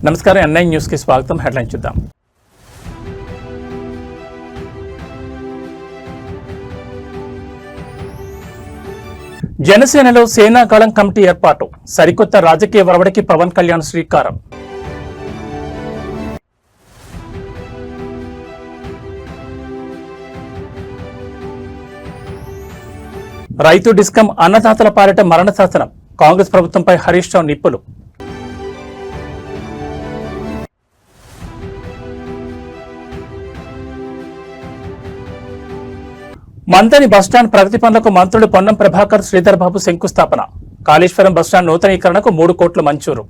నమస్కారం, NI news కి స్వాగతం. హెడ్లైన్ చూద్దాం. జనసేనలో సేనాగళం కమిటీ ఏర్పాటు, సరికొత్త రాజకీయ వరవడికి పవన్ కళ్యాణ్ శ్రీకారం. రైతు డిస్కం అన్నదాతల పాలిట మరణ శాసనం, కాంగ్రెస్ ప్రభుత్వంపై హరీష్ రావు నిప్పులు. మంతని బస్టాండ్ ప్రగతి పనులకు మంత్రులు పొన్నం ప్రభాకర్, శ్రీధర్ బాబు శంకుస్థాపన. కాళేశ్వరం బస్టాండ్ నూతనీకరణకు 3 కోట్ల మంజూరు.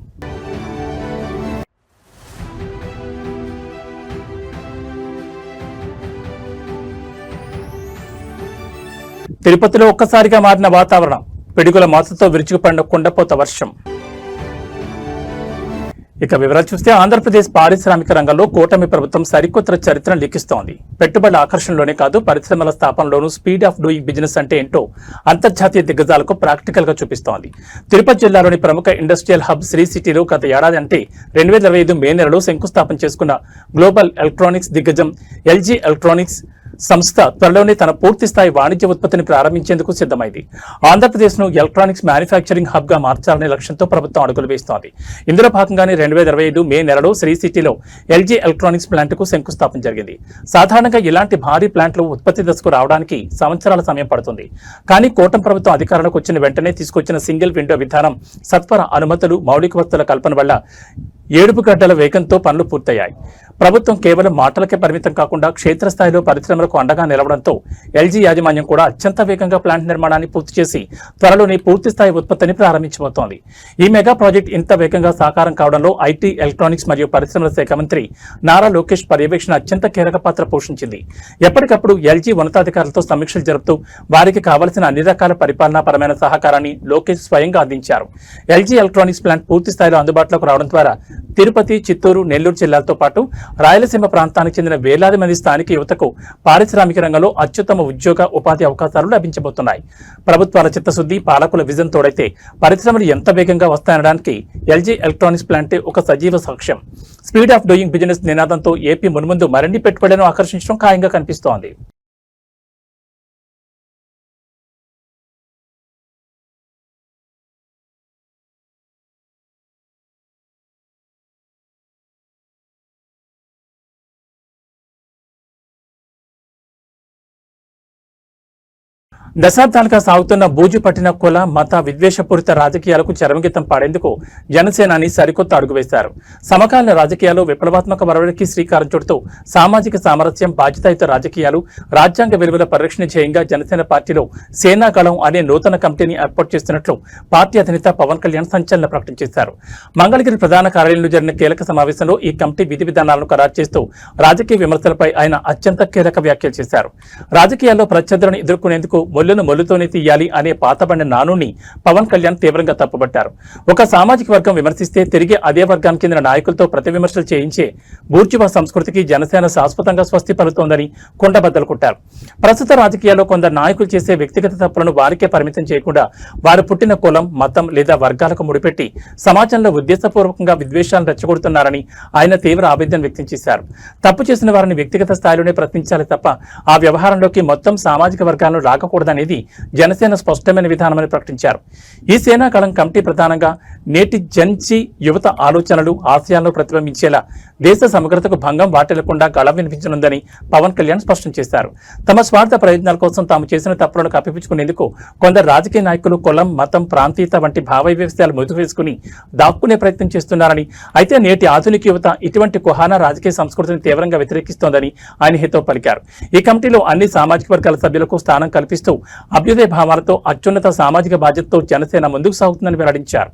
తిరుపతిలో ఒక్కసారిగా మారిన వాతావరణం, పిడుగుల మాతతో విరుచుకుపడిన కుండపోత వర్షం. ఇక వివరాలు చూస్తే, ఆంధ్రప్రదేశ్ పారిశ్రామిక రంగంలో కూటమి ప్రభుత్వం సరికొత్త చరిత్రను లిఖిస్తోంది. పెట్టుబడుల ఆకర్షణలోనే కాదు, పరిశ్రమల స్థాపనలోనూ స్పీడ్ ఆఫ్ డూయింగ్ బిజినెస్ అంటే ఏంటో అంతర్జాతీయ దిగ్గజాలకు ప్రాక్టికల్ గా చూపిస్తోంది. తిరుపతి జిల్లాలోని ప్రముఖ ఇండస్ట్రియల్ హబ్ శ్రీ సిటీలో గత ఏడాది అంటే 2025 మే నెలలో శంకుస్థాపన చేసుకున్న గ్లోబల్ ఎలక్ట్రానిక్స్ దిగ్గజం LG ఎలక్ట్రానిక్స్ సంస్థ త్వరలోనే తన పూర్తిస్థాయి వాణిజ్య ఉత్పత్తిని ప్రారంభించేందుకు సిద్ధమైంది. ఆంధ్రప్రదేశ్ ను ఎలక్ట్రానిక్స్ మ్యానుఫ్యాక్చరింగ్ హబ్ గా మార్చాలనే లక్ష్యంతో ప్రభుత్వం అడుగులు వేస్తోంది. ఇందులో భాగంగానే 2025 మే నెలలో శ్రీ సిటీలో LG ఎలక్ట్రానిక్స్ ప్లాంట్ కు శంకుస్థాపన జరిగింది. సాధారణంగా ఇలాంటి భారీ ప్లాంట్లు ఉత్పత్తి దశకు రావడానికి సంవత్సరాల సమయం పడుతుంది. కానీ కూటమి ప్రభుత్వం అధికారంలోకి వచ్చిన వెంటనే తీసుకొచ్చిన సింగిల్ విండో విధానం, సత్వర అనుమతులు, మౌలిక వసతుల కల్పన వల్ల 7 గంటల వేగంతో పనులు పూర్తయ్యాయి. ప్రభుత్వం కేవలం మాటలకే పరిమితం కాకుండా క్షేత్రస్థాయిలో పరిశ్రమలకు అండగా నిలవడంతో LG యాజమాన్యం కూడా అత్యంత వేగంగా ప్లాంట్ నిర్మాణాన్ని పూర్తి చేసి త్వరలోనే పూర్తిస్థాయి ఉత్పత్తిని ప్రారంభించబోతోంది. ఈ మెగా ప్రాజెక్ట్ ఇంత వేగంగా సాకారం కావడంలో ఐటీ, ఎలక్ట్రానిక్స్ మరియు పరిశ్రమల శాఖ మంత్రి నారా లోకేష్ పర్యవేక్షణ అత్యంత కీలక పాత్ర పోషించింది. ఎప్పటికప్పుడు LG ఉన్నతాధికారులతో సమీక్షలు జరుపుతూ వారికి కావలసిన అన్ని రకాల పరిపాలనాపరమైన సహకారాన్ని లోకేష్ స్వయంగా అందించారు. LG ఎలక్ట్రానిక్స్ ప్లాంట్ పూర్తి స్థాయిలో అందుబాటులోకి రావడం ద్వారా తిరుపతి, చిత్తూరు, నెల్లూరు జిల్లాలతో పాటు రాయలసీమ ప్రాంతానికి చెందిన వేలాది మంది స్థానిక యువతకు పారిశ్రామిక రంగంలో అత్యుత్తమ ఉద్యోగ, ఉపాధి అవకాశాలు లభించబోతున్నాయి. ప్రభుత్వాల చిత్తశుద్ధి, పాలకుల విజన్ తోడైతే పరిశ్రమలు ఎంత వేగంగా వస్తాయనడానికి LG ఎలక్ట్రానిక్స్ ప్లాంటే ఒక సజీవ సాక్ష్యం. స్పీడ్ ఆఫ్ డూయింగ్ బిజినెస్ నినాదంతో ఏపీ మున్ముందు మరిన్ని పెట్టుబడులను ఆకర్షించడం ఖాయంగా కనిపిస్తోంది. దశాబ్దాలుగా సాగుతున్న బూజు పట్టిన కుల, మత విద్వేషపూరిత రాజకీయాలకు చరమగీతం పాడేందుకు జనసేనాని సరికొత్త అడుగు వేశారు. సమకాలీన రాజకీయాలు విప్లవాత్మక వరవడికి శ్రీకారం చుడుతూ సామాజిక సామరస్యం, బాధ్యతాయుత రాజకీయాలు, రాజ్యాంగ విలువల పరిరక్షణ ధ్యేయంగా జనసేన పార్టీలో సేనాగళం అనే నూతన కమిటీని ఏర్పాటు చేస్తున్నట్లు పార్టీ అధినేత పవన్ కళ్యాణ్ సంచలన ప్రకటన చేశారు. మంగళగిరి ప్రధాన కార్యాలయంలో జరిగిన కీలక సమావేశంలో ఈ కమిటీ విధి విధానాలను ఖరారు చేస్తూ రాజకీయ విమర్శలపై ఆయన అత్యంత కీలక వ్యాఖ్యలు చేశారు. రాజకీయాల్లో ప్రత్యర్థులను ఎదుర్కొనేందుకు మొల్లును మొల్లుతోనే తీయాలి అనే పాతబడిన నానుని పవన్ కళ్యాణ్ తీవ్రంగా తప్పుబట్టారు. ఒక సామాజిక వర్గం విమర్శిస్తే తిరిగి అదే వర్గానికి చెందిన నాయకులతో ప్రతి విమర్శలు చేయించే బూర్జువా సంస్కృతికి జనసేన శాశ్వతంగా స్వస్తి పలుతోందని కుండబద్దలు కొట్టారు. ప్రస్తుత రాజకీయాల్లో కొందరు నాయకులు చేసే వ్యక్తిగత తప్పులను వారికే పరిమితం చేయకుండా వారు పుట్టిన కులం, మతం లేదా వర్గాలకు ముడిపెట్టి సమాజంలో ఉద్దేశపూర్వకంగా విద్వేషాలను రెచ్చగొడుతున్నారని ఆయన తీవ్ర ఆవేదన వ్యక్తం చేశారు. తప్పు చేసిన వారిని వ్యక్తిగత స్థాయిలోనే ప్రశ్నించాలి తప్ప ఆ వ్యవహారంలోకి మొత్తం సామాజిక వర్గాలను రాకూడదని అనేది జనసేన స్పష్టమైన విధానమని ప్రకటించారు. ఈ సేనాగళం కమిటీ ప్రధానంగా నేటి జన్జీ యువత ఆలోచనలు, ఆశయాలను ప్రతిబింబించేలా దేశ సమగ్రతకు భంగం వాటిల్లకుండా గళం వినిపించనుందని పవన్ కళ్యాణ్ స్పష్టం చేశారు. తమ స్వార్థ ప్రయోజనాల కోసం తాము చేసిన తప్పులను కప్పిపుచ్చుకునేందుకు కొందరు రాజకీయ నాయకులు కులం, మతం, ప్రాంతీయత వంటి భావ వివక్షాలు ముదుగు వేసుకుని దాక్కునే ప్రయత్నం చేస్తున్నారని, అయితే నేటి ఆధునిక యువత ఇటువంటి కుహానా రాజకీయ సంస్కృతిని తీవ్రంగా వ్యతిరేకిస్తోందని ఆయన హితవు పలికారు. ఈ కమిటీలో అన్ని సామాజిక వర్గాల సభ్యులకు స్థానం కల్పిస్తూ అభ్యుదయ భావాలతో అత్యున్నత సామాజిక బాధ్యతతో జనసేన ముందుకు సాగుతుందని వెల్లడించారు.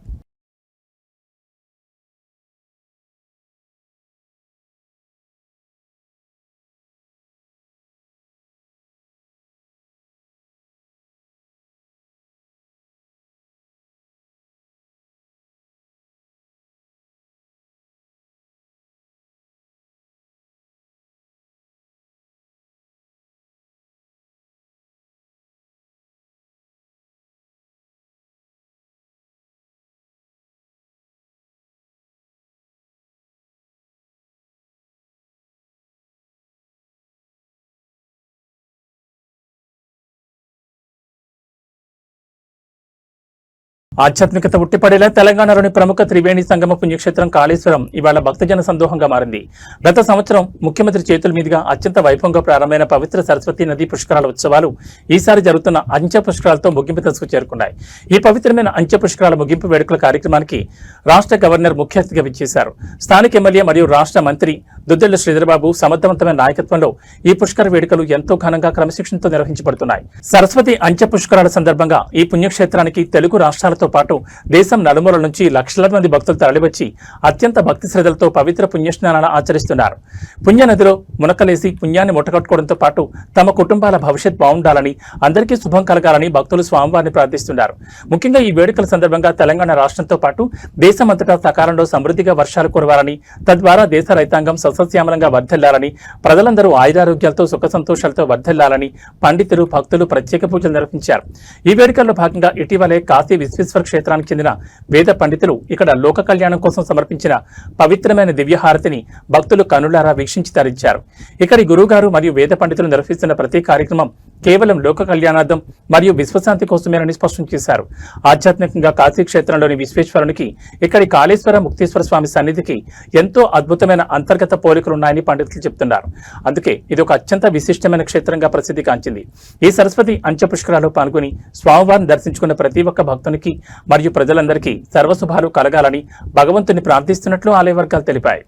ఆధ్యాత్మికత ఉట్టిపడేలా తెలంగాణలోని ప్రముఖ త్రివేణి సంగమ పుణ్యక్షేత్రం కాళేశ్వరం ఇవాళ భక్తజన సందోహంగా మారింది. గత సంవత్సరం ముఖ్యమంత్రి చేతుల మీదుగా అత్యంత వైభవంగా ప్రారంభమైన పవిత్ర సరస్వతి నదీ పుష్కరాల ఉత్సవాలు ఈసారి జరుగుతున్న అంచె పుష్కరాలతో ముగింపు దశకు చేరుకున్నాయి. ఈ పవిత్రమైన అంచె పుష్కరాల ముగింపు వేడుకల కార్యక్రమానికి రాష్ట్ర గవర్నర్ ముఖ్య అతిథిగా విచ్చేశారు. స్థానిక ఎమ్మెల్యే మరియు రాష్ట్ర మంత్రి దుద్దెళ్ల శ్రీధరబాబు సమర్థవంతమైన నాయకత్వంలో ఈ పుష్కర వేడుకలు ఎంతో ఘనంగా క్రమశిక్షణతో నిర్వహించబడుతున్నాయి. సరస్వతి అంచె పుష్కరాల సందర్భంగా ఈ పుణ్యక్షేత్రానికి తెలుగు రాష్ట్రాలతో పాటు దేశం నలుమూలల నుంచి లక్షలాది మంది భక్తులు తరలివచ్చి అత్యంత భక్తి శ్రద్ధలతో పవిత్ర పుణ్యస్నానాలను ఆచరిస్తున్నారు. పుణ్యనదిలో మునకలేసి పుణ్యాన్ని ముట్టగట్టుకోవడంతో పాటు తమ కుటుంబాల భవిష్యత్ బాగుండాలని, అందరికీ శుభం కలగాలని భక్తులు స్వామివారిని ప్రార్థిస్తున్నారు. ముఖ్యంగా ఈ వేడుకల సందర్భంగా తెలంగాణ రాష్ట్రంతో పాటు దేశమంతటా సకాలంలో సమృద్ధిగా వర్షాలు కురవాలని, తద్వారా దేశ రైతాంగం సస్యశ్యామలంగా వర్ధిల్లాలని, ప్రజలందరూ ఆయురారోగ్యాలతో సుఖ సంతోషాలతో వర్ధిల్లాలని పండితులు, భక్తులు ప్రత్యేక పూజలు నిర్వహించారు. ఈ వేడుకల్లో భాగంగా ఇటీవలే కాశీ విశ్వేశ్వర క్షేత్రానికి చెందిన వేద పండితులు ఇక్కడ లోక కళ్యాణం కోసం సమర్పించిన పవిత్రమైన దివ్యహారతిని భక్తులు కనులారా వీక్షించి తరించారు. ఇక్కడి గురువుగారు మరియు వేద పండితులు నిర్వహిస్తున్న ప్రతి కార్యక్రమం కేవలం లోక కళ్యాణార్థం మరియు విశ్వశాంతి కోసమేనని స్పష్టం చేశారు. ఆధ్యాత్మికంగా కాశీ క్షేత్రంలోని విశ్వేశ్వరునికి, ఇక్కడి కాళేశ్వర ముక్తేశ్వర స్వామి సన్నిధికి ఎంతో అద్భుతమైన అంతర్గత పోలికలున్నాయని పండితులు చెబుతున్నారు. అందుకే ఇది ఒక అత్యంత విశిష్టమైన క్షేత్రంగా ప్రసిద్ధి కాంచింది. ఈ సరస్వతి అంచె పుష్కరాల్లో పాల్గొని స్వామివారిని దర్శించుకున్న ప్రతి ఒక్క భక్తునికి మరియు ప్రజలందరికీ సర్వశుభాలు కలగాలని భగవంతుని ప్రార్థిస్తున్నట్లు ఆలయ వర్గాలు తెలిపాయి.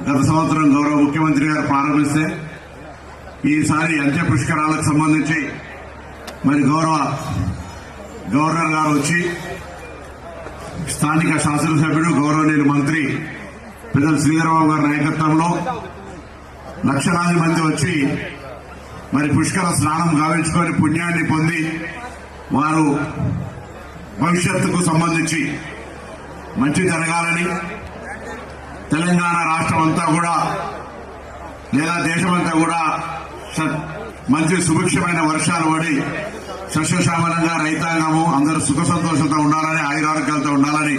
గత సంవత్సరం గౌరవ ముఖ్యమంత్రి గారు ప్రారంభిస్తే ఈసారి అంచె పుష్కరాలకు సంబంధించి మరి గౌరవ గవర్నర్ గారు వచ్చి స్థానిక శాసనసభ్యుడు గౌరవనీయులు మంత్రి పెద్దల శ్రీధరబాబు గారి నాయకత్వంలో లక్షలాది మంది వచ్చి మరి పుష్కర స్నానం గావించుకొని పుణ్యాన్ని పొంది వారు భవిష్యత్తుకు సంబంధించి మంచి జరగాలని, తెలంగాణ రాష్ట్రం అంతా కూడా లేదా దేశమంతా కూడా మంచి సుభిక్షమైన వర్షాలు పడి సస్యశ్యామలంగా రైతాంగము అందరూ సుఖ సంతోషంతో ఉండాలని, ఆయురారోగ్యాలతో ఉండాలని,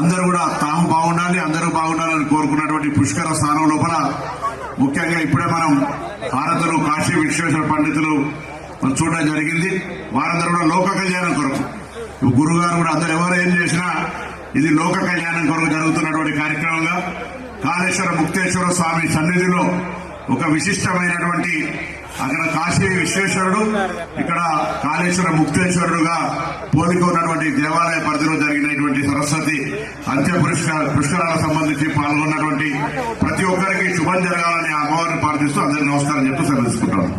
అందరూ కూడా తాము బాగుండాలి, అందరూ బాగుండాలని కోరుకున్నటువంటి పుష్కర స్థానం లోపల ముఖ్యంగా ఇప్పుడే మనం భారతులు కాశీ విశ్వేశ్వర పండితులు చూడడం జరిగింది. వారందరూ కూడా లోక కళ్యాణం కొరకు, గురుగారు కూడా అందరు ఎవరు ఏం చేసినా ఇది లోక కళ్యాణం కొరకు జరుగుతున్నటువంటి కార్యక్రమంగా కాళేశ్వర ముక్తేశ్వర స్వామి సన్నిధిలో ఒక విశిష్టమైనటువంటి అక్కడ కాశీ విశ్వేశ్వరుడు, ఇక్కడ కాళేశ్వర ముక్తేశ్వరుడుగా పోలిక ఉన్నటువంటి దేవాలయ పరిధిలో జరిగినటువంటి సరస్వతి అంత్య పుష్కరాలకు సంబంధించి పాల్గొన్నటువంటి ప్రతి ఒక్కరికి శుభం జరగాలని అమ్మవారిని ప్రార్థిస్తూ అందరికీ నమస్కారం చెప్తూ సెలవుకుంటాను.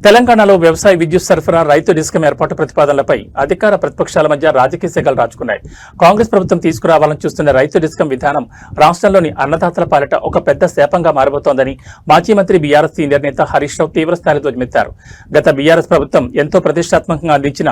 తెలంగాణలో వ్యవసాయ విద్యుత్ సరఫరా, రైతు డిస్కం ఏర్పాటు ప్రతిపాదనలపై అధికార ప్రతిపక్షాల మధ్య రాజకీయ సెగలు రాచుకున్నాయి. కాంగ్రెస్ ప్రభుత్వం తీసుకురావాలని చూస్తున్న రైతు డిస్కం విధానం రాష్ట్రంలోని అన్నదాతల పాలిట ఒక పెద్ద శాపంగా మారబోతోందని మాజీ మంత్రి బీఆర్ఎస్ సీనియర్ నేత హరీష్ రావు తీవ్రస్థాయిలో ధ్వజమెత్తారు. గత బీఆర్ఎస్ ప్రభుత్వం ఎంతో ప్రతిష్టాత్మకంగా అందించిన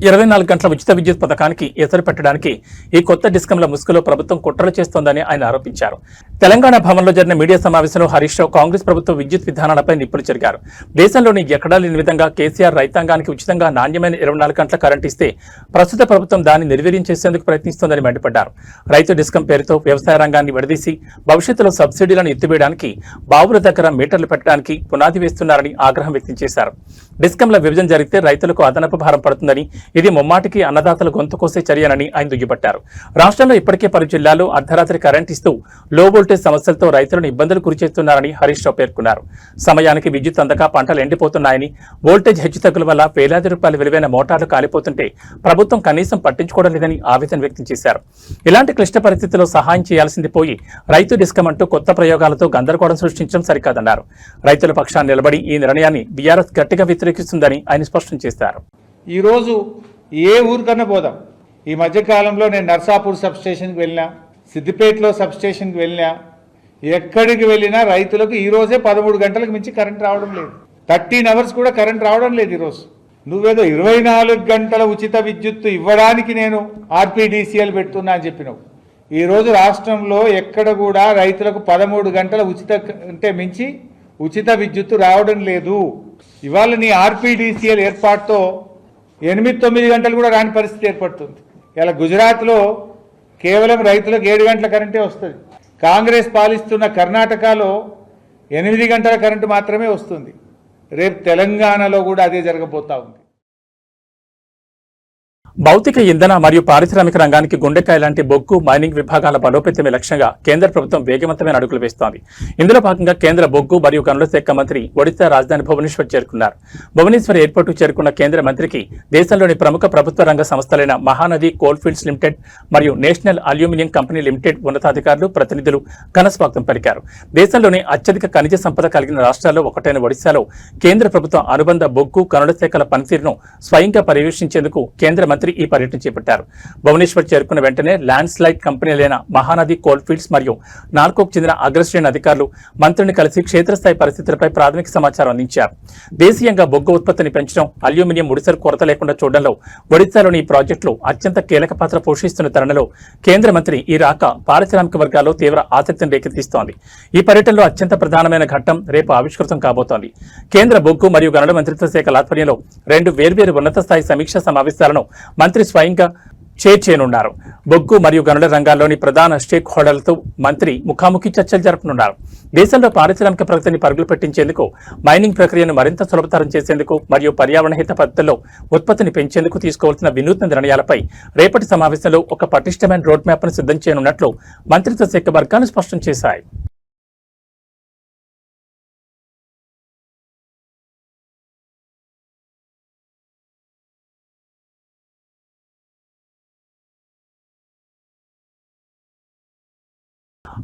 24 గంటల ఉచిత విద్యుత్ పథకానికి ఎసరు పెట్టడానికి ఈ కొత్త డిస్కంల ముసుగులో ప్రభుత్వం కుట్రలు చేస్తోందని ఆయన ఆరోపించారు. తెలంగాణ భవన్లో జరిగిన మీడియా సమావేశంలో హరీష్ రావు కాంగ్రెస్ ప్రభుత్వ విద్యుత్ విధానాలపై నిప్పులు చెరిగారు. దేశంలోని ఎక్కడా లేని విధంగా కేసీఆర్ రైతాంగానికి ఉచితంగా నాణ్యమైన 24 గంటల కరెంట్ ఇస్తే ప్రస్తుత ప్రభుత్వం దాన్ని నిర్వీర్యం చేసేందుకు ప్రయత్నిస్తోందని మండిపడ్డారు. రైతు డిస్కం పేరుతో వ్యవసాయ రంగాన్ని విడదీసి భవిష్యత్తులో సబ్సిడీలను ఎత్తివేయడానికి, బావుల దగ్గర మీటర్లు పెట్టడానికి పునాది వేస్తున్నారని ఆగ్రహం వ్యక్తం చేశారు. డిస్కంల విభజన జరిగితే రైతులకు అదనపు భారం పడుతుందని, ఇది ముమ్మాటికి అన్నదాతల గొంతు కోసే చర్యనని ఆయన దుయ్యబట్టారు. రాష్ట్రంలో ఇప్పటికే పలు జిల్లాల్లో అర్ధరాత్రి కరెంట్ ఇస్తూ లో వోల్టేజ్ సమస్యలతో రైతులను ఇబ్బందులు గురిచేస్తున్నారని హరీష్ రావు పేర్కొన్నారు. సమయానికి విద్యుత్ అందక పంటలు ఎండిపోతున్నాయని, వోల్టేజ్ హెచ్చుతగ్గుల వల్ల వేలాది రూపాయల విలువైన మోటార్లు కాలిపోతుంటే ప్రభుత్వం కనీసం పట్టించుకోవడం లేదని ఆవేదన వ్యక్తం చేశారు. ఇలాంటి క్లిష్ట పరిస్థితుల్లో సహాయం చేయాల్సింది పోయి రైతు డిస్కం అంటూ కొత్త ప్రయోగాలతో గందరగోళం సృష్టించడం సరికాదన్నారు. రైతుల పక్షాన్ని నిలబడి ఈ నిర్ణయాన్ని బీఆర్ఎస్ గట్టిగా వ్యతిరేకిస్తుందని ఆయన స్పష్టం చేశారు. ఈరోజు ఏ ఊరికన్నా పోదాం. ఈ మధ్యకాలంలో నేను నర్సాపూర్ సబ్ స్టేషన్కి వెళ్ళినా, సిద్దిపేటలో సబ్ స్టేషన్కి వెళ్ళినా, ఎక్కడికి వెళ్ళినా రైతులకు ఈరోజే 13 గంటలకు మించి కరెంట్ రావడం లేదు. 13 అవర్స్ కూడా కరెంట్ రావడం లేదు. ఈరోజు నువ్వేదో 24 గంటల ఉచిత విద్యుత్తు ఇవ్వడానికి నేను ఆర్పీడీసీఎల్ పెడుతున్నా అని చెప్పినావు. ఈరోజు రాష్ట్రంలో ఎక్కడ కూడా రైతులకు 13 గంటల ఉచిత అంటే మించి ఉచిత విద్యుత్తు రావడం లేదు. ఇవాళ నీ ఆర్పీడీసీఎల్ ఏర్పాటుతో 8-9 గంటలు కూడా రాని పరిస్థితి ఏర్పడుతుంది. ఇలా గుజరాత్లో కేవలం రైతులకు 7 గంటల కరెంటే వస్తుంది. కాంగ్రెస్ పాలిస్తున్న కర్ణాటకలో 8 గంటల కరెంటు మాత్రమే వస్తుంది. రేపు తెలంగాణలో కూడా అదే జరగబోతా ఉంది. భౌతిక ఇంధన మరియు పారిశ్రామిక రంగానికి గుండెకాయ లాంటి బొగ్గు మైనింగ్ విభాగాల బలోపేతమే లక్ష్యంగా కేంద్ర ప్రభుత్వం వేగవంతమైన అడుగులు వేస్తోంది. ఇందులో భాగంగా కేంద్ర బొగ్గు మరియు గనుల శాఖ మంత్రి ఒడిశా రాజధాని భువనేశ్వర్ చేరుకున్నారు. భువనేశ్వర్ ఎయిర్పోర్టుకు చేరుకున్న కేంద్ర మంత్రికి దేశంలోని ప్రముఖ ప్రభుత్వ రంగ సంస్థలైన మహానది కోల్ఫీల్డ్స్ లిమిటెడ్ మరియు నేషనల్ అల్యూమినియం కంపెనీ లిమిటెడ్ ఉన్నతాధికారులు ప్రతినిధులు ఘన స్వాగతం పలికారు. దేశంలోని అత్యధిక ఖనిజ సంపద కలిగిన రాష్ట్రాల్లో ఒకటైన ఒడిశాలో కేంద్ర ప్రభుత్వం అనుబంధ బొగ్గు గనుల శాఖల పనితీరును స్వయంగా పర్యవేక్షించేందుకు కేంద్ర మంత్రి ఈ పర్యటన చేపట్టారు. భువనేశ్వర్ చేరుకున్న వెంటనే ల్యాండ్ స్లైడ్ కంపెనీలైన మహానది కోల్ఫీల్డ్స్ మరియు నాల్కోకు చెందిన అగ్రశ్రేణి అధికారులు మంత్రిని కలిసి క్షేత్రస్థాయి పరిస్థితులపై ప్రాథమిక సమాచారం అందించారు. దేశీయంగా బొగ్గు ఉత్పత్తిని పెంచడం, అల్యూమినియం ముడిసరు కొరత లేకుండా చూడడంలో ఒడిశాలోని ఈ ప్రాజెక్టులు అత్యంత కీలక పాత్ర పోషిస్తున్న తరుణంలో కేంద్ర మంత్రి ఈ రాక పారిశ్రామిక వర్గాల్లో తీవ్ర ఆసక్తిని రేకెత్తిస్తోంది. ఈ పర్యటనలో అత్యంత ప్రధానమైన ఘట్టం రేపు ఆవిష్కృతం కాబోతోంది. కేంద్ర బొగ్గు మరియు గనుల మంత్రిత్వ శాఖల ఆధ్వర్యంలో 2 వేర్వేరు ఉన్నత స్థాయి సమీక్షా సమావేశాలను మంత్రి స్వయంగా చేయనున్నారు. బొగ్గు మరియు గనుల రంగాల్లోని ప్రధాన స్టేక్ హోల్డర్లతో మంత్రి ముఖాముఖి చర్చలు జరపనున్నారు. దేశంలో పారిశ్రామిక ప్రగతిని పరుగులు పెట్టించేందుకు, మైనింగ్ ప్రక్రియను మరింత సులభతరం చేసేందుకు మరియు పర్యావరణ హిత పద్ధతుల్లో ఉత్పత్తిని పెంచేందుకు తీసుకోవాల్సిన వినూత్న నిర్ణయాలపై రేపటి సమావేశంలో ఒక పటిష్టమైన రోడ్ మ్యాప్ను సిద్ధం చేయనున్నట్లు మంత్రిత్వ శాఖ వర్గాలు స్పష్టం చేశాయి.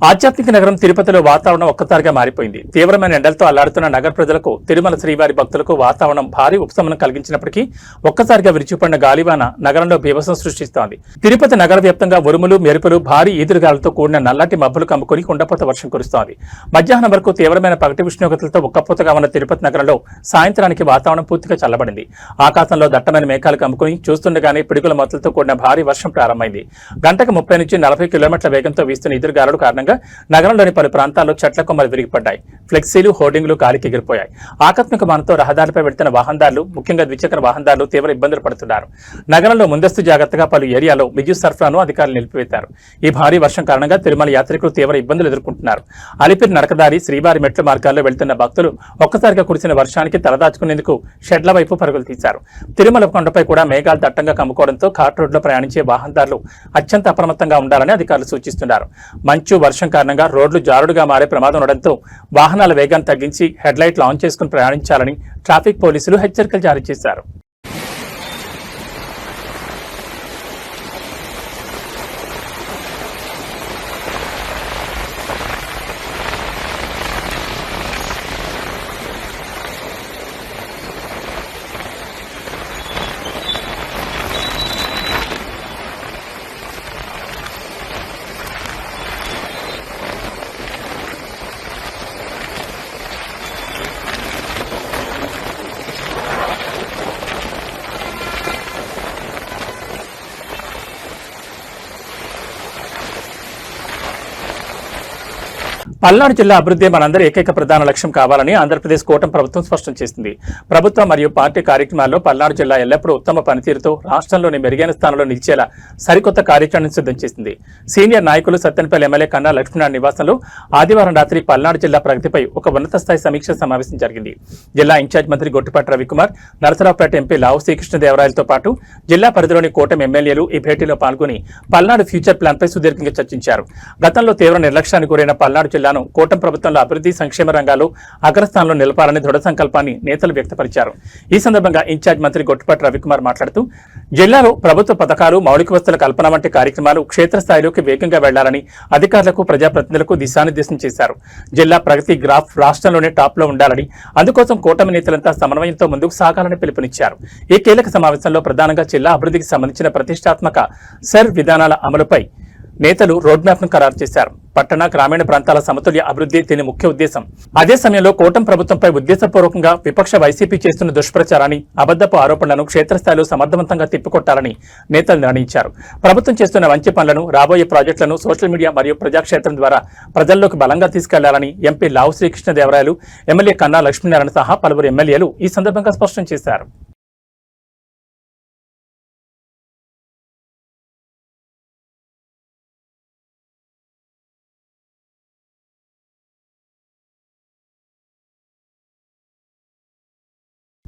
ఆధ్యాత్మిక నగరం తిరుపతిలో వాతావరణం ఒక్కసారిగా మారిపోయింది. తీవ్రమైన ఎండలతో అల్లాడుతున్న నగర ప్రజలకు, తిరుమల శ్రీవారి భక్తులకు వాతావరణం భారీ ఉపశమనం కలిగించినప్పటికీ ఒక్కసారిగా విరిచిపడిన గాలివాన నగరంలో బీభత్సం సృష్టిస్తోంది. తిరుపతి నగర వ్యాప్తంగా ఉరుములు, మెరుపులు, భారీ ఈదురుగాలతో కూడిన నల్లటి మబ్బులు కమ్ముకొని కుండపోత వర్షం కురుస్తోంది. మధ్యాహ్నం వరకు తీవ్రమైన పగటి ఉష్ణోగ్రతలతో ఉక్కపోతగా ఉన్న తిరుపతి నగరంలో సాయంత్రానికి వాతావరణం పూర్తిగా చల్లబడింది. ఆకాశంలో దట్టమైన మేఘాలు కమ్ముకొని చూస్తుండగానే పిడుగుల మొత్తలతో కూడిన భారీ వర్షం ప్రారంభమైంది. గంటకు 30 నుంచి 40 కిలోమీటర్ల వేగంతో వీస్తున్న ఈదురుగాలుల కారణంగా నగరంలోని పలు ప్రాంతాల్లో చెట్ల కొమ్మలు విరిగిపడ్డాయి. ఫ్లెక్సీలు, హోర్డింగ్లు గాలికి ఎగిరిపోయాయి. ఆకస్మిక వానతో రహదారిపై వెళ్తున్న వాహనదారులు, ముఖ్యంగా ద్విచక్ర వాహనదారులు తీవ్ర ఇబ్బందులు పడుతున్నారు. నగరంలో ముందస్తు జాగ్రత్తగా పలు ఏరియాలో విద్యుత్ సరఫరాను అధికారులు నిలిపివేశారు. ఈ భారీ వర్షం కారణంగా తిరుమల యాత్రికులు తీవ్ర ఇబ్బందులు ఎదుర్కొంటున్నారు. అలిపిరి నడకదారి, శ్రీవారి మెట్ల మార్గాల్లో వెళ్తున్న భక్తులు ఒక్కసారిగా కురిసిన వర్షానికి తలదాచుకునేందుకు షెడ్ల వైపు పరుగులు తీశారు. తిరుమల కొండపై కూడా మేఘాలు దట్టంగా కమ్ముకోవడంతో ఘాట్ రోడ్లో ప్రయాణించే వాహనదారులు అత్యంత అప్రమత్తంగా ఉండాలని అధికారులు సూచిస్తున్నారు. మంచు, వర్షం కారణంగా రోడ్లు జారుడుగా మారే ప్రమాదం ఉండడంతో వాహనాల వేగాన్ని తగ్గించి హెడ్ లైట్లు ఆన్ చేసుకుని ప్రయాణించాలని ట్రాఫిక్ పోలీసులు హెచ్చరికలు జారీ చేశారు. పల్నాడు జిల్లా అభివృద్ధి మనందరి ఏకైక ప్రధాన లక్ష్యం కావాలని ఆంధ్రప్రదేశ్ కూటమి ప్రభుత్వం స్పష్టం చేసింది. ప్రభుత్వం మరియు పార్టీ కార్యక్రమాల్లో పల్నాడు జిల్లా ఎల్లప్పుడూ ఉత్తమ పనితీరుతో రాష్ట్రంలోని మెరుగైన స్థానంలో నిలిచేలా సరికొత్త కార్యాచరణను సిద్ధం చేసింది. సీనియర్ నాయకులు సత్తెనపల్లి ఎమ్మెల్యే కన్నా లక్ష్మీనారాయణ నివాసంలో ఆదివారం రాత్రి పల్నాడు జిల్లా ప్రగతిపై ఒక ఉన్నత స్థాయి సమీక్ష సమావేశం జరిగింది. జిల్లా ఇన్ఛార్జ్ మంత్రి గొట్టిపాటి రవికుమార్, నరసరావుపేట ఎంపీ లావు శ్రీకృష్ణదేవరాయలతో పాటు జిల్లా పరిధిలోని కూటమి ఎమ్మెల్యేలు ఈ భేటీలో పాల్గొని పల్నాడు ఫ్యూచర్ ప్లాన్ పై సుదీర్ఘంగా చర్చించారు. గతంలో తీవ్ర నిర్లక్ష్యానికి గురైన పల్నాడు జిల్లాను కూటమి ప్రభుత్వంలో అభివృద్ధి, సంక్షేమ రంగాల్లో అగ్రస్థానంలో నిలపాలని దృఢ సంకల్పాన్ని నేతలు వ్యక్తపరిచారు. ఈ సందర్భంగా ఇన్ఛార్జ్ మంత్రి గొట్టిపాటి రవికుమార్ మాట్లాడుతూ జిల్లాలో ప్రభుత్వ పథకాలు, మౌలిక వసతుల కల్పన వంటి కార్యక్రమాలు క్షేత్రస్థాయిలోకి వేగంగా వెళ్లాలని అధికారులకు, ప్రజాప్రతినిధులకు దిశానిర్దేశం చేశారు. జిల్లా ప్రగతి గ్రాఫ్ రాష్ట్రంలోనే టాప్ లో ఉండాలని, అందుకోసం కూటమి నేతలంతా సమన్వయంతో ముందుకు సాగాలని పిలుపునిచ్చారు. ఈ కీలక సమావేశంలో ప్రధానంగా జిల్లా అభివృద్ధికి సంబంధించిన ప్రతిష్టాత్మక సర్ విధానాల అమలుపై నేతలు రోడ్ మ్యాప్ ను ఖరారు చేశారు. పట్టణ, గ్రామీణ ప్రాంతాల సమతుల్య అభివృద్ధి దీని ముఖ్య ఉద్దేశం. అదే సమయంలో కూటమి ప్రభుత్వంపై ఉద్దేశపూర్వకంగా విపక్ష వైసీపీ చేస్తున్న దుష్ప్రచారాన్ని, అబద్ధపు ఆరోపణలను క్షేత్రస్థాయిలో సమర్థవంతంగా తిప్పికొట్టాలని నేతలు నిర్ణయించారు. ప్రభుత్వం చేస్తున్న మంచి పనులను, రాబోయే ప్రాజెక్టులను సోషల్ మీడియా మరియు ప్రజాక్షేత్రం ద్వారా ప్రజల్లోకి బలంగా తీసుకెళ్లాలని ఎంపీ లావు శ్రీకృష్ణదేవరాయలు, ఎమ్మెల్యే కన్నా లక్ష్మీనారాయణ సహా పలువురు ఎమ్మెల్యేలు ఈ సందర్భంగా స్పష్టం చేశారు.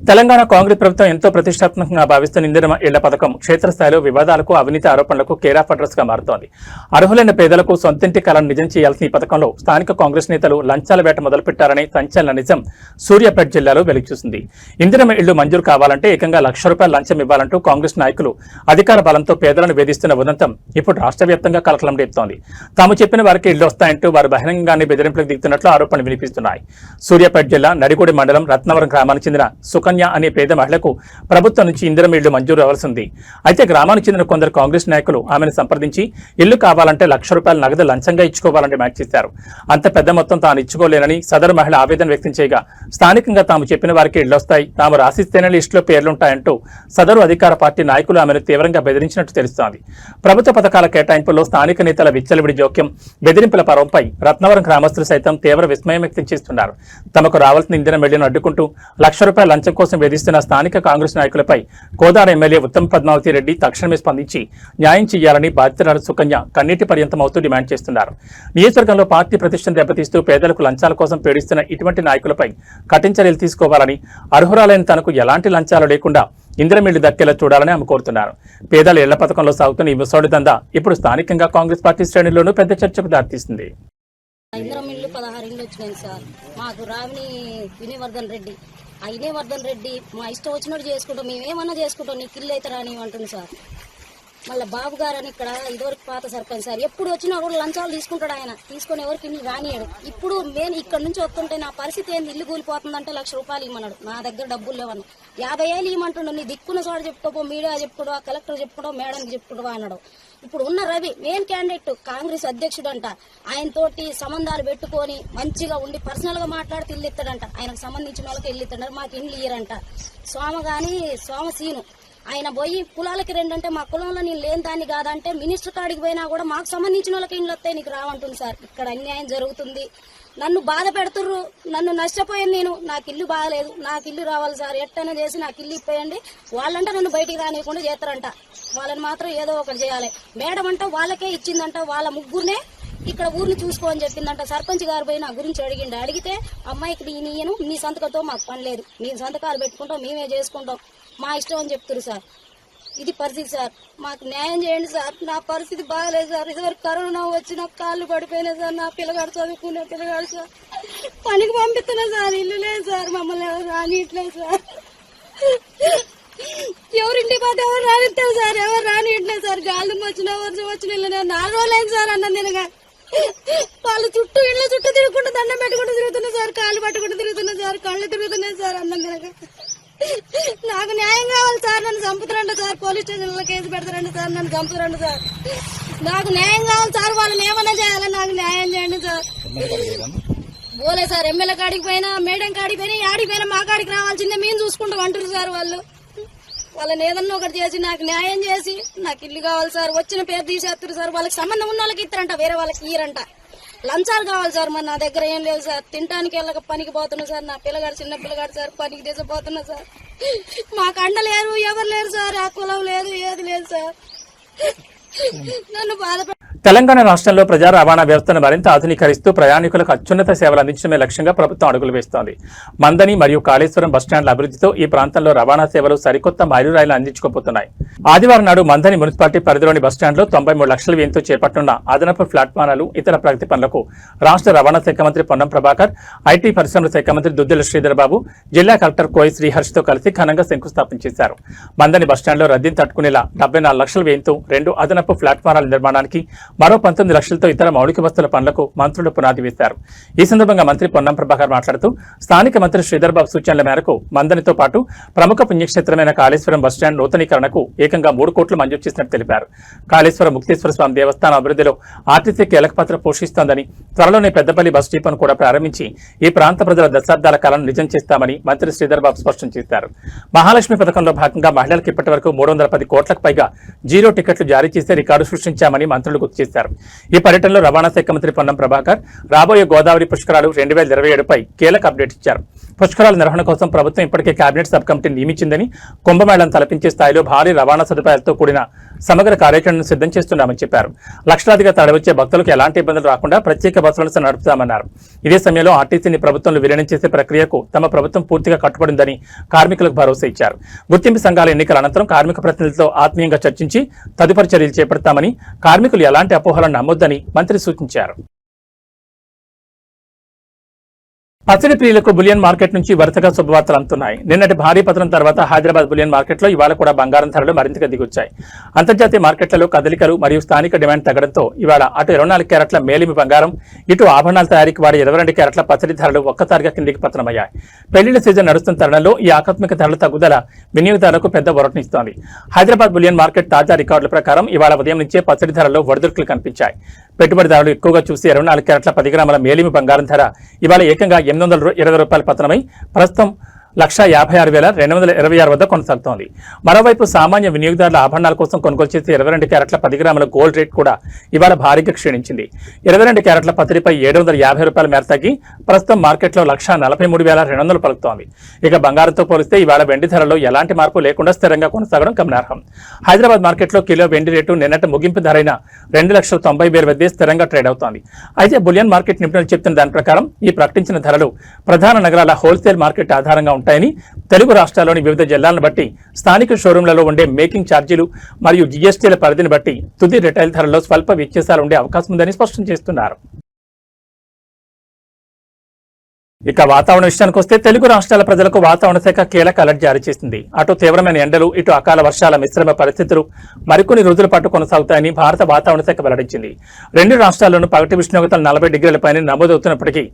తెలంగాణ కాంగ్రెస్ ప్రభుత్వం ఎంతో ప్రతిష్టాత్మకంగా భావిస్తున్న ఇందిరమ్మ ఇళ్ల పథకం క్షేత్రస్థాయిలో వివాదాలకు అవినీతి ఆరోపణలకు కేర్ ఆఫ్ అడ్రస్ గా మారుతోంది. అర్హులైన పేదలకు సొంతింటి కలను నిజం చేయాల్సిన ఈ పథకంలో స్థానిక కాంగ్రెస్ నేతలు లంచాల వేట మొదలుపెట్టారనే సంచలన నిజం సూర్యాపేట జిల్లాలో వెలుగుచూసింది. ఇందిరమ్మ ఇళ్లు మంజూరు కావాలంటే ఏకంగా ₹1,00,000 లంచం ఇవ్వాలంటూ కాంగ్రెస్ నాయకులు అధికార బలంతో పేదలను వేధిస్తున్న ఉదంతం ఇప్పుడు రాష్ట్ర వ్యాప్తంగా కలకలం రేపుతోంది. తాము చెప్పిన వారికి ఇళ్లు వస్తాయంటూ వారు బహిరంగంగానే బెదిరింపులకు దిగుతున్నట్లు ఆరోపణలు వినిపిస్తున్నాయి. సూర్యాపేట జిల్లా నడిగూడి మండలం రత్నవరం గ్రామానికి చెందిన సుకన్య అనే పేద మహిళకు ప్రభుత్వం నుంచి ఇందిరమ్మ ఇళ్లు మంజూరు అవ్వాల్సింది. అయితే గ్రామానికి చెందిన కొందరు కాంగ్రెస్ నాయకులు ఆమెను సంప్రదించి ఇల్లు కావాలంటే ₹1,00,000 నగదు లంచంగా ఇచ్చుకోవాలని డిమాండ్ చేశారు. అంత పెద్ద మొత్తం తాను ఇచ్చుకోలేనని సదరు మహిళ ఆవేదన వ్యక్తం చేయగా స్థానికంగా తాము చెప్పిన వారికి ఇళ్లొస్తాయి, తాము రాసిస్తేనే లిస్టులో పేర్లుంటాయంటూ సదరు అధికార పార్టీ నాయకులు ఆమెను తీవ్రంగా బెదిరించినట్టు తెలుస్తోంది. ప్రభుత్వ పథకాల కేటాయింపుల్లో స్థానిక నేతల విచ్చలవిడి జోక్యం, బెదిరింపుల పర్వంపై రత్నవరం గ్రామస్తులు సైతం తీవ్ర విస్మయం వ్యక్తం చేస్తున్నారు. తమకు రావాల్సిన ఇందిరమ్మ ఇళ్లను అడ్డుకుంటూ ₹1,00,000 లంచం కోసం వేధిస్తున్న స్థానిక కాంగ్రెస్ నాయకులపై కోదాడ ఎమ్మెల్యే ఉత్తమ్ పద్మావతి రెడ్డి తక్షణమే స్పందించి న్యాయం చేయాలని బాధితురాలు సుకన్య కన్నీటి పర్యంతం అవుతూ డిమాండ్ చేస్తున్నారు. నియోజకవర్గంలో పార్టీ ప్రతిష్టను దెబ్బతీస్తూ పేదలకు లంచాల కోసం పీడిస్తున్న ఇటువంటి నాయకులపై కఠిన చర్యలు తీసుకోవాలని, అర్హురాలైన తనకు ఎలాంటి లంచాలు లేకుండా ఇందిరమ్మ ఇళ్లు దక్కేలా చూడాలని ఆమె కోరుతున్నారు. పేదల ఇళ్ల పథకంలో సాగుతున్న ఈ ముసోడి దందా ఇప్పుడు స్థానికంగా కాంగ్రెస్ పార్టీ శ్రేణుల్లోనూ పెద్ద చర్చకు దారితీస్తుంది. ఇందిరమ్మ ఇల్లు 16 ఇళ్ళు వచ్చినాయి సార్. మాకు రావిని వినయవర్ధన్ రెడ్డి వినయవర్ధన్ రెడ్డి మా ఇష్టం వచ్చినట్టు చేసుకుంటాం, మేమేమన్నా చేసుకుంటాం, నీకు ఇల్లు అయితే రాని అంటుంది సార్. మళ్ళీ బాబు గారు అని ఇక్కడ ఇదివరకు పాత సర్పంచ్ సార్, ఎప్పుడు వచ్చినా కూడా లంచాలు తీసుకుంటాడు ఆయన, తీసుకొని ఎవరికి ఇల్లు రానియాడు. ఇప్పుడు నేను ఇక్కడ నుంచి వస్తుంటే నా పరిస్థితి ఏంది, ఇల్లు కూలిపోతుందంటే ₹1,00,000 ఇవ్వమన్నాడు. నా దగ్గర డబ్బులు లేవన్నా 50,000 ఇవ్వమంటుండవు, నీ దిక్కున్న చోట చెప్పుకోపో, మీడియా చెప్పుకోవా, కలెక్టర్ చెప్పుకోవడం, మేడంకి చెప్పుకోవా అన్నాడు. ఇప్పుడు ఉన్న రవి మెయిన్ క్యాండిడేట్ కాంగ్రెస్ అధ్యక్షుడు అంట, ఆయన తోటి సంబంధాలు పెట్టుకొని మంచిగా ఉండి పర్సనల్ గా మాట్లాడితే ఇల్లు ఇస్తాడంట. ఆయనకు సంబంధించిన వాళ్ళకి ఇల్లు ఇస్తాడు, మాకు ఇల్లు ఇయ్యరంట. సోమ సీను ఆయన పోయి కులాలకి 2 అంటే మా కులంలో నేను లేని దాన్ని కాదంటే మినిస్టర్ కాడికి పోయినా కూడా మాకు సంబంధించిన వాళ్ళకి ఇల్లు వస్తాయి, నీకు రావంటుంది సార్. ఇక్కడ అన్యాయం జరుగుతుంది, నన్ను బాధ పెడుతుర్రు, నన్ను నష్టపోయాను నేను, నాకు ఇల్లు బాగలేదు, నాకు ఇల్లు రావాలి సార్, ఎట్టైనా చేసి నాకు ఇల్లు ఇప్పేయండి. వాళ్ళంటే నన్ను బయటికి రానియకుండా చేస్తారంట, వాళ్ళని మాత్రం ఏదో ఒకటి చేయాలి. మేడం అంట వాళ్ళకే ఇచ్చిందంట, వాళ్ళ ముగ్గురునే ఇక్కడ ఊరిని చూసుకో అని చెప్పిందంట. సర్పంచ్ గారు పోయి నా గురించి అడిగితే అమ్మాయికి నేను నీ సంతకంతో మాకు పని లేదు, నీ సంతకాలు పెట్టుకుంటాం, మేమే చేసుకుంటాం, మా ఇష్టం అని చెప్తున్నారు సార్. ఇది పరిస్థితి సార్, మాకు న్యాయం చేయండి సార్. నా పరిస్థితి బాగలేదు సార్, ఇదివరకు కరోనా వచ్చి నాకు కాళ్ళు పడిపోయినాయి సార్, నా పిల్లగాడు చదువుకునే పిల్లగాడు సార్, పనికి పంపిస్తున్నా సార్, ఇల్లు లేదు సార్, మమ్మల్ని ఎవరు రానియట్లేదు సార్, ఎవరింటి పోతే ఎవరు రానిస్తారు సార్, ఎవరు రానియట్లేదు సార్. గాలి వచ్చిన వర్షం వచ్చిన ఇల్లు 4 రోజులైంది సార్ అన్నం తినగా. వాళ్ళ చుట్టూ ఇళ్ళ చుట్టూ తిరుగుకుంటూ దండం పెట్టుకుంటూ తిరుగుతున్నా సార్, కాళ్ళు పట్టుకుంటూ తిరుగుతున్నా సార్, కళ్ళు తిరుగుతున్నాయి సార్ అన్నం తినగా. నాకు న్యాయం కావాలి సార్, నన్ను చంపుతారంట సార్, పోలీస్ స్టేషన్లో కేసు పెడతారంట సార్, నన్ను చంపుతారంట సార్, నాకు న్యాయం కావాలి సార్, వాళ్ళని ఏమన్నా చేయాలని నాకు న్యాయం చేయండి సార్. పోలే సార్, ఎమ్మెల్యే కాడికి పోయినా, మేడం కాడికి పోయినా, ఆడికి పోయినా మా కాడికి రావాల్సిందే, మేము చూసుకుంటాం అంటారు సార్. వాళ్ళని ఏదన్నా ఒకటి చేసి నాకు న్యాయం చేసి నాకు ఇల్లు కావాలి సార్. వచ్చిన పేరు తీసేస్తారు సార్, వాళ్ళకి సంబంధం ఉన్న వాళ్ళకి ఇస్తారంట, వేరే వాళ్ళకి ఇయ్యరంట. లంచాలు కావాలి సార్, మరి నా దగ్గర ఏం లేదు సార్, తినడానికి వెళ్ళక పనికి పోతున్నా సార్, నా పిల్లగాడు చిన్న పిల్లగాడు సార్, పనికి తీసిపోతున్నా సార్, మాకు అండ లేరు, ఎవరు లేరు సార్, ఆ కులం లేదు, ఏది లేదు సార్, నన్ను బాధపడ. తెలంగాణ రాష్ట్రంలో ప్రజా రవాణా వ్యవస్థను మరింత ఆధునీకరిస్తూ ప్రయాణికులకు అత్యున్నత సేవలు అందించడమే లక్ష్యంగా ప్రభుత్వం అడుగులు వేస్తోంది. మందని మరియు కాళేశ్వరం బస్టాండ్ల అభివృద్ధితో ఈ ప్రాంతంలో రవాణా సేవలు సరికొత్త మైలురాయిలు అందించుకోబోతున్నాయి. ఆదివారం నాడు మందని మున్సిపాలిటీ పరిధిలోని బస్టాండ్లో 93 లక్షల వ్యయంతో చేపట్టనున్న అదనపు ప్లాట్ఫారాలు, ఇతర ప్రగతి పనులకు రాష్ట్ర రవాణా శాఖ మంత్రి పొన్నం ప్రభాకర్, ఐటీ పరిశ్రమల శాఖ మంత్రి దుద్దిల శ్రీధర్ బాబు, జిల్లా కలెక్టర్ కోయి శ్రీహర్షితో కలిసి ఘనంగా శంకుస్థాపన చేశారు. మందని బస్టాండ్లో రద్దీని తట్టుకునేలా 74 లక్షల వ్యయంతో 2 అదనపు ప్లాట్ఫారాల నిర్మాణానికి, మరో 19 లక్షలతో ఇతర మౌలిక వస్తువుల పనులకు మంత్రులు పునాది వేశారు. ఈ సందర్భంగా మంత్రి పొన్నం ప్రభాకర్ మాట్లాడుతూ స్థానిక మంత్రి శ్రీధర్ బాబు సూచనల మేరకు మందనితో పాటు ప్రముఖ పుణ్యక్షేత్రమైన కాళేశ్వరం బస్టాండ్ నూతనీకరణకు ఏకంగా 3 కోట్లు మంజూరు చేసినట్టు తెలిపారు. కాళేశ్వరం ముక్తేశ్వర స్వామి దేవస్థానం అభివృద్ధిలో ఆర్టీసీ కీలక పాత్ర పోషిస్తోందని, త్వరలోనే పెద్దపల్లి బస్ డిపోను కూడా ప్రారంభించి ఈ ప్రాంత ప్రజల దశాబ్దాల కాలం నిజం చేస్తామని మంత్రి శ్రీధర్ బాబు స్పష్టం చేశారు. మహాలక్ష్మి పథకంలో భాగంగా మహిళలకు ఇప్పటి వరకు 310 కోట్లకు పైగా జీరో టికెట్లు జారీ చేసి రికార్డు సృష్టించామని మంత్రులు గుర్తు చేశారు. ఈ పర్యటనలో రవాణా శాఖ మంత్రి పొన్నం ప్రభాకర్ రాబోయే గోదావరి పుష్కరాలు 2027పై కీలక అప్డేట్ ఇచ్చారు. పుష్కరాల నిర్వహణ కోసం ప్రభుత్వం ఇప్పటికే కేబినెట్ సబ్ కమిటీని నియమించిందని, కుంభమేళాను తలపించే స్థాయిలో భారీ రవాణా సదుపాయాలతో కూడిన సమగ్ర కార్యాచరణను సిద్ధం చేస్తున్నామని చెప్పారు. లక్షలాదిగా తరలివచ్చే భక్తులకు ఎలాంటి ఇబ్బందులు రాకుండా ప్రత్యేక బస్సులను నడుపుతామన్నారు. ఇదే సమయంలో ఆర్టీసీని ప్రభుత్వంలో విలీనం చేసే ప్రక్రియకు తమ ప్రభుత్వం పూర్తిగా కట్టుబడిందని కార్మికులకు భరోసా ఇచ్చారు. గుర్తింపు సంఘాల ఎన్నికల అనంతరం కార్మిక ప్రతినిధులతో ఆత్మీయంగా చర్చించి తదుపరి చర్యలు చేపడతామని, కార్మికులు ఎలాంటి అపోహలను నమ్మొద్దని మంత్రి సూచించారు. పచ్చడి ప్రియులకు బులియన్ మార్కెట్ నుంచి వరుసగా శుభవార్తలు అందుతున్నాయి. నిన్నటి భారీ పతనం తర్వాత హైదరాబాద్ బులియన్ మార్కెట్లో ఇవాళ కూడా బంగారం ధరలు మరింతగా దిగొచ్చాయి. అంతర్జాతీయ మార్కెట్లలో కదలికలు మరియు స్థానిక డిమాండ్ తగ్గడంతో ఇవాళ అటు 24 క్యారెట్ల మేలిమి బంగారం, ఇటు ఆభరణాల తయారీకి వాడే 22 క్యారెట్ల పచ్చడి ధరలు ఒక్కసారిగా కిందికి పతనమయ్యాయి. పెళ్లిళ్ల సీజన్ నడుస్తున్న తరుణంలో ఈ ఆకస్మిక ధరల తగ్గుదల వినియోగదారులకు పెద్ద ఊరటనిస్తోంది. హైదరాబాద్ బులియన్ మార్కెట్ తాజా రికార్డుల ప్రకారం ఇవాళ ఉదయం నుంచే పచ్చడి ధరల్లో ఒడిదుడుకులు కనిపించాయి. పెట్టుబడిదారులు ఎక్కువగా చూసి 24 క్యారెట్ల 10 గ్రాముల మేలిమి బంగారం ధర ఇవాళ ఏకంగా 820 రూపాయల పతనమై ప్రస్తుతం 1,56,226 వద్ద కొనసాగుతోంది. మరోవైపు సామాన్య వినియోగదారుల ఆభరణాల కోసం కొనుగోలు చేసే 22 క్యారెట్ల 10 గ్రాముల గోల్డ్ రేట్ కూడా ఇవాళ భారీగా క్షీణించింది. 22 క్యారెట్ల పత్తిపై 750 రూపాయల మేర తగ్గి ప్రస్తుతం మార్కెట్లో 1,43,200 పలుకుతోంది. ఇక బంగారంతో పోలిస్తే ఇవాళ వెండి ధరలో ఎలాంటి మార్పు లేకుండా స్థిరంగా కొనసాగడం గమనార్హం. హైదరాబాద్ మార్కెట్లో కిలో వెండి రేటు నిన్నటి ముగింపు ధరైన 2,90,000 వద్దే స్థిరంగా ట్రేడ్ అవుతోంది. అయితే బులియన్ మార్కెట్ నిపుణులు చెప్తున్న దాని ప్రకారం ఈ ప్రకటించిన ధరలు ప్రధాన నగరాల హోల్సేల్ మార్కెట్ ఆధారంగా ఉంటాయని, తెలుగు రాష్ట్రాల్లోని వివిధ జిల్లాలను బట్టి స్థానిక షోరూంలలో ఉండే మేకింగ్ ఛార్జీలు మరియు జీఎస్టీల పరిధిని బట్టి తుది రిటైల్ ధరల్లో స్వల్ప వ్యత్యాసాలు ఉండే అవకాశం ఉందని స్పష్టం చేస్తున్నారు. ఇక వాతావరణ విషయానికి వస్తే తెలుగు రాష్ట్రాల ప్రజలకు వాతావరణ శాఖ కీలక అలర్ట్ జారీ చేసింది. అటు తీవ్రమైన ఎండలు, ఇటు అకాల వర్షాల మిశ్రమ పరిస్థితులు మరికొన్ని రోజుల పాటు కొనసాగుతాయని భారత వాతావరణ శాఖ వెల్లడించింది. 2 రాష్ట్రాల్లోనూ పగటి ఉష్ణోగ్రతలు 40 డిగ్రీలపైనే నమోదవుతున్నప్పటికీ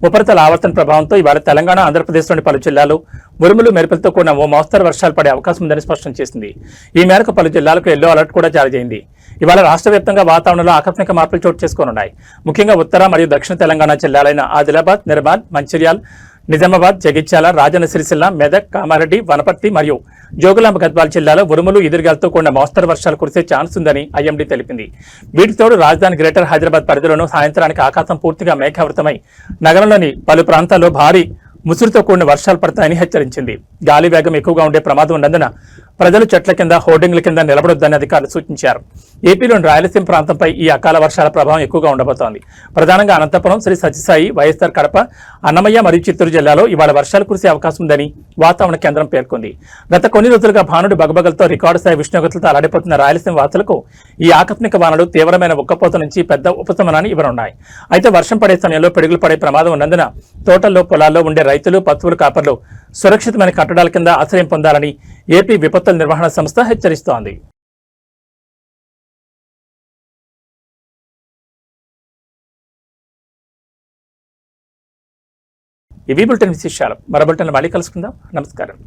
ఉపరితల ఆవర్తన ప్రభావంతో ఇవాళ తెలంగాణ, ఆంధ్రప్రదేశ్లోని పలు జిల్లాలు ఉరుములు మెరుపులతో కూడిన ఓ మోస్తరు వర్షాలు పడే అవకాశం ఉందని స్పష్టం చేసింది. ఈ మేరకు పలు జిల్లాలకు ఎల్లో అలర్ట్ కూడా జారీ అయింది. ఇవాళ రాష్ట్ర వ్యాప్తంగా వాతావరణంలో ఆకస్మిక మార్పులు చోటు చేసుకోనున్నాయి. ముఖ్యంగా ఉత్తర మరియు దక్షిణ తెలంగాణ జిల్లాలైన ఆదిలాబాద్, నిర్మల్, మంచిర్యాల్, నిజామాబాద్, జగిత్యాల, రాజన్న సిరిసిల్ల, మెదక్, కామారెడ్డి, వనపర్తి మరియు జోగులాంబ గద్వాల జిల్లాలో ఉరుములు, ఎదురుగాలతో కూడిన మోస్తరు వర్షాలు కురిసే ఛాన్స్ ఉందని ఐఎండీ తెలిపింది. వీటితోడు రాజధాని గ్రేటర్ హైదరాబాద్ పరిధిలోనూ సాయంత్రానికి ఆకాశం పూర్తిగా మేఘావృతమై నగరంలోని పలు ప్రాంతాల్లో భారీ ముసురుతో కూడిన వర్షాలు పడతాయని హెచ్చరించింది. గాలి వేగం ఎక్కువగా ఉండే ప్రమాదం ఉన్నందున ప్రజలు చెట్ల కింద, హోర్డింగ్ల కింద నిలబడొద్దని అధికారులు సూచించారు. ఏపీలోని రాయలసీమ ప్రాంతంపై ఈ అకాల వర్షాల ప్రభావం ఎక్కువగా ఉండబోతోంది. ప్రధానంగా అనంతపురం, శ్రీ సత్యసాయి, వైఎస్ఆర్ కడప, అన్నమయ్య మరియు చిత్తూరు జిల్లాలో ఇవాళ వర్షాలు కురిసే అవకాశం ఉందని వాతావరణ కేంద్రం పేర్కొంది. గత కొన్ని రోజులుగా భానుడి బగబగలతో రికార్డు స్థాయి ఉష్ణోగ్రతలతో అలడిపోతున్న రాయలసీమ వాసులకు ఈ ఆకస్మిక వానలు తీవ్రమైన ఉక్కపోత నుంచి పెద్ద ఉపశమనాన్ని ఇవ్వనున్నాయి. అయితే వర్షం పడే సమయంలో పిడుగులు పడే ప్రమాదం ఉన్నందున తోటల్లో, పొలాల్లో ఉండే రైతులు, పశువుల కాపర్లు సురక్షితమైన కట్టడాల కింద ఆశ్రయం పొందాలని ఏపీ విపత్తుల నిర్వహణ సంస్థ హెచ్చరిస్తోంది. ఇవి బులెటిన్ విశేషాలు. మరో బులెటిన్లో మళ్ళీ కలుసుకుందాం. నమస్కారం.